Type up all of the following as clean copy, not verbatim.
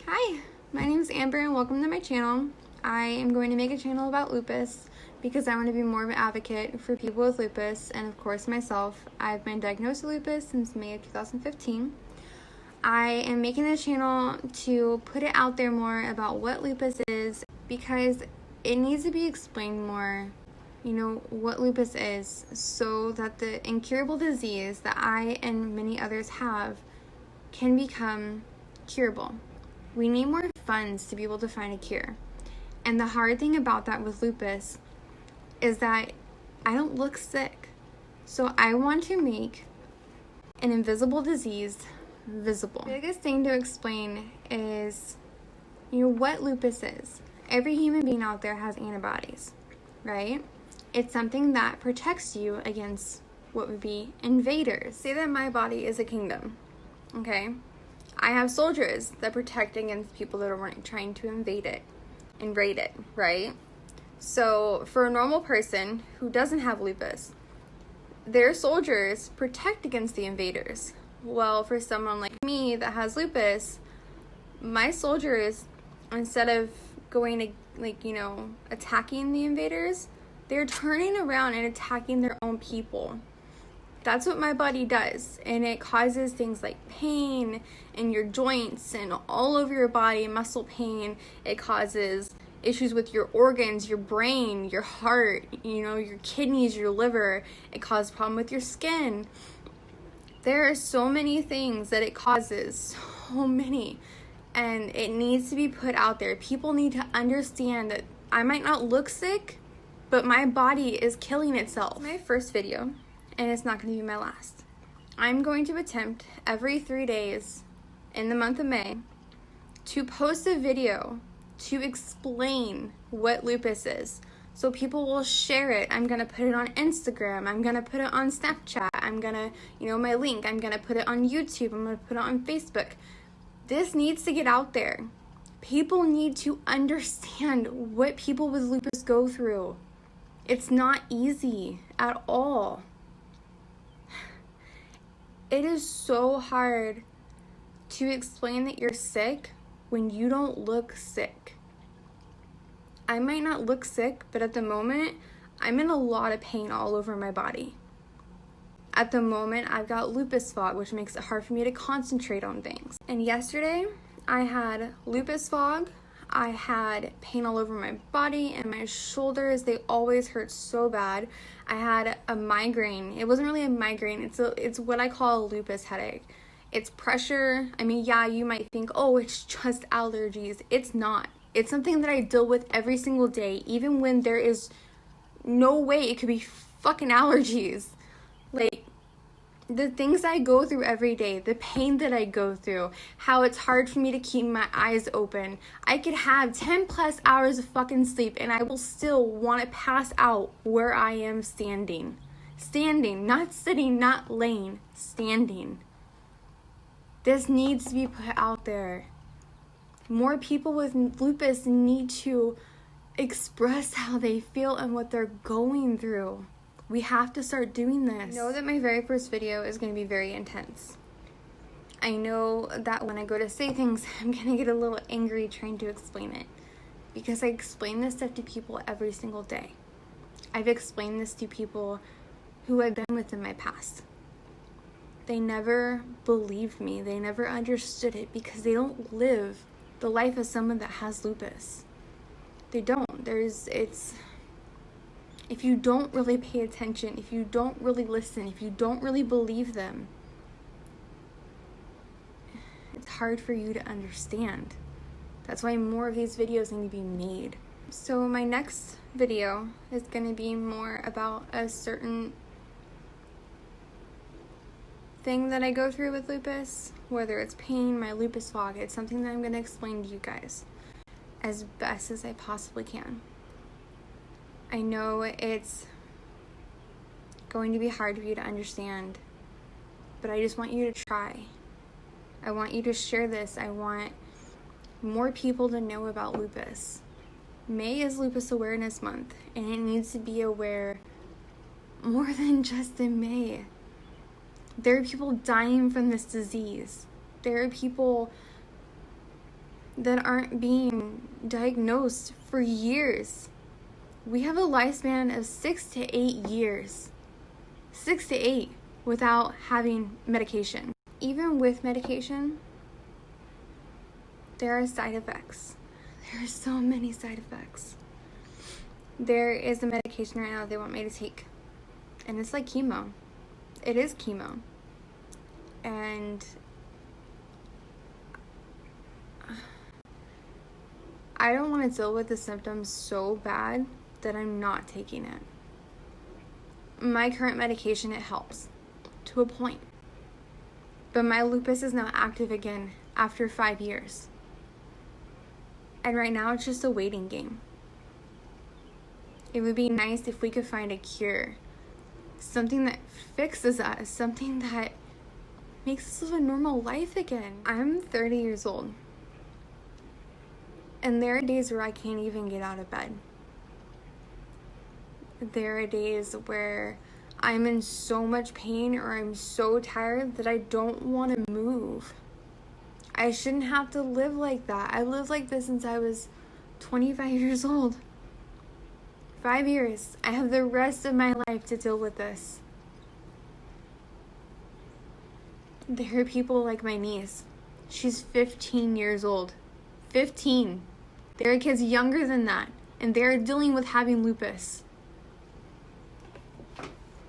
Hi, my name is Amber and welcome to my channel. I am going to make a channel about lupus because I want to be more of an advocate for people with lupus and of course myself. I've been diagnosed with lupus since May of 2015. I am making this channel to put it out there more about what lupus is because it needs to be explained more, what lupus is, so that the incurable disease that I and many others have can become curable. We need more funds to be able to find a cure. And the hard thing about that with lupus is that I don't look sick. So I want to make an invisible disease visible. The biggest thing to explain is, what lupus is. Every human being out there has antibodies, right? It's something that protects you against what would be invaders. Say that my body is a kingdom, okay? I have soldiers that protect against people that are trying to invade it, right? So for a normal person who doesn't have lupus, their soldiers protect against the invaders. Well, for someone like me that has lupus, my soldiers, instead of going to, attacking the invaders, they're turning around and attacking their own people. That's what my body does, and it causes things like pain in your joints and all over your body, muscle pain. It causes issues with your organs, your brain, your heart, your kidneys, your liver. It causes problem with your skin. There are so many things that it causes, so many, and it needs to be put out there. People need to understand that I might not look sick, but my body is killing itself. My first video, and it's not going to be my last. I'm going to attempt every 3 days in the month of May to post a video to explain what lupus is. So people will share it. I'm going to put it on Instagram. I'm going to put it on Snapchat. I'm going to, my link, I'm going to put it on YouTube. I'm going to put it on Facebook. This needs to get out there. People need to understand what people with lupus go through. It's not easy at all. It is so hard to explain that you're sick when you don't look sick. I might not look sick, but at the moment, I'm in a lot of pain all over my body. At the moment, I've got lupus fog, which makes it hard for me to concentrate on things. And yesterday, I had lupus fog. I had pain all over my body and my shoulders. They always hurt so bad. I had a migraine. It wasn't really a migraine. It's what I call a lupus headache. It's pressure. You might think, oh, it's just allergies. It's not. It's something that I deal with every single day, even when there is no way it could be fucking allergies. Like, the things I go through every day, the pain that I go through, how it's hard for me to keep my eyes open. I could have 10 plus hours of fucking sleep and I will still want to pass out where I am standing. Standing, not sitting, not laying, standing. This needs to be put out there. More people with lupus need to express how they feel and what they're going through. We have to start doing this. I know that my very first video is going to be very intense. I know that when I go to say things, I'm going to get a little angry trying to explain it. Because I explain this stuff to people every single day. I've explained this to people who I've been with in my past. They never believed me. They never understood it because they don't live the life of someone that has lupus. They don't. If you don't really pay attention, if you don't really listen, if you don't really believe them, it's hard for you to understand. That's why more of these videos need to be made. So my next video is going to be more about a certain thing that I go through with lupus, whether it's pain, my lupus fog. It's something that I'm going to explain to you guys as best as I possibly can. I know it's going to be hard for you to understand, but I just want you to try. I want you to share this. I want more people to know about lupus. May is Lupus Awareness Month, and it needs to be aware more than just in May. There are people dying from this disease. There are people that aren't being diagnosed for years. We have a lifespan of 6 to 8 years. 6 to 8 without having medication. Even with medication, there are side effects. There are so many side effects. There is a medication right now they want me to take, and it's like chemo. It is chemo. And I don't want to deal with the symptoms so bad that I'm not taking it. My current medication, it helps to a point. But my lupus is now active again after 5 years. And right now it's just a waiting game. It would be nice if we could find a cure. Something that fixes us. Something that makes us live a normal life again. I'm 30 years old. And there are days where I can't even get out of bed. There are days where I'm in so much pain or I'm so tired that I don't want to move. I shouldn't have to live like that. I lived like this since I was 25 years old. 5 years. I have the rest of my life to deal with this. There are people like my niece. She's 15 years old. 15. There are kids younger than that, and they're dealing with having lupus.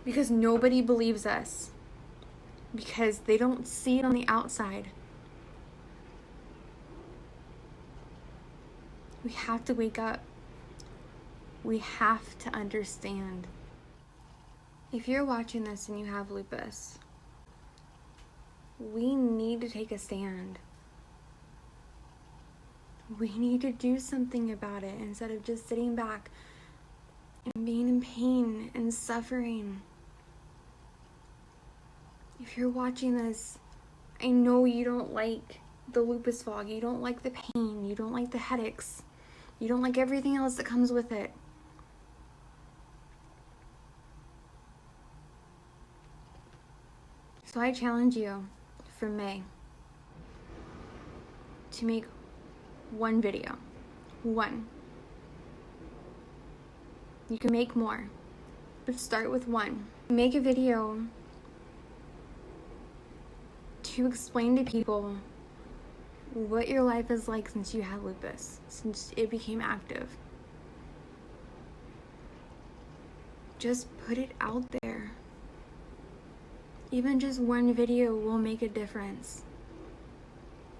Because nobody believes us. Because they don't see it on the outside. We have to wake up. We have to understand. If you're watching this and you have lupus, we need to take a stand. We need to do something about it instead of just sitting back and being in pain and suffering. If you're watching this, I know you don't like the lupus fog. You don't like the pain. You don't like the headaches. You don't like everything else that comes with it. So I challenge you for May to make one video. One. You can make more, but start with one. Make a video to explain to people what your life is like since you had lupus, since it became active. Just put it out there. Even just one video will make a difference.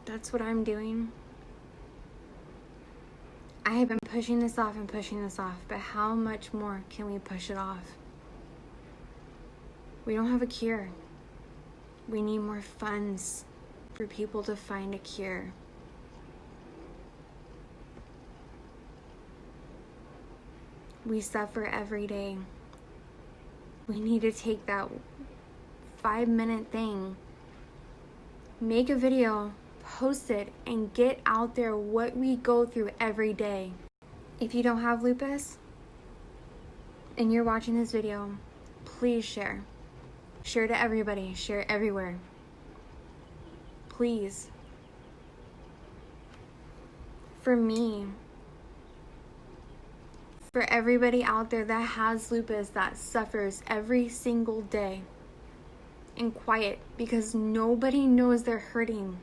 That's what I'm doing. I have been pushing this off and pushing this off, but how much more can we push it off? We don't have a cure. We need more funds for people to find a cure. We suffer every day. We need to take that 5-minute thing, make a video, post it, and get out there what we go through every day. If you don't have lupus and you're watching this video, please share. Share to everybody. Share everywhere. Please. For me, for everybody out there that has lupus, that suffers every single day in quiet because nobody knows they're hurting.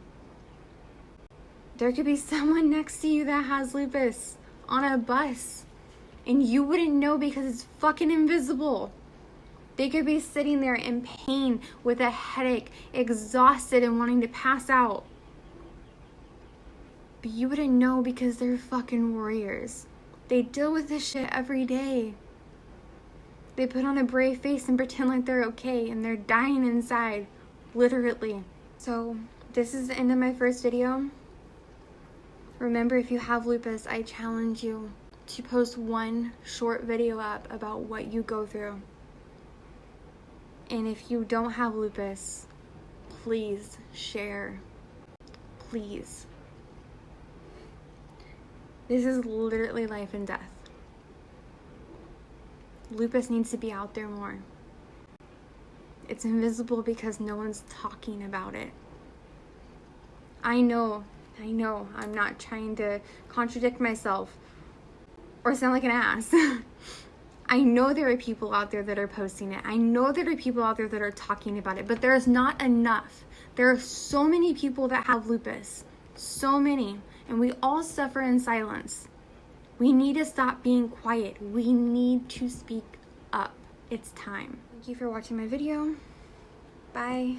There could be someone next to you that has lupus on a bus and you wouldn't know because it's fucking invisible. They could be sitting there in pain with a headache, exhausted and wanting to pass out. But you wouldn't know because they're fucking warriors. They deal with this shit every day. They put on a brave face and pretend like they're okay, and they're dying inside, literally. So, this is the end of my first video. Remember, if you have lupus, I challenge you to post one short video up about what you go through. And if you don't have lupus, please share. Please. This is literally life and death. Lupus needs to be out there more. It's invisible because no one's talking about it. I know I know I'm not trying to contradict myself or sound like an ass. I know there are people out there that are posting it. I know there are people out there that are talking about it, but there is not enough. There are so many people that have lupus. So many. And we all suffer in silence. We need to stop being quiet. We need to speak up. It's time. Thank you for watching my video. Bye.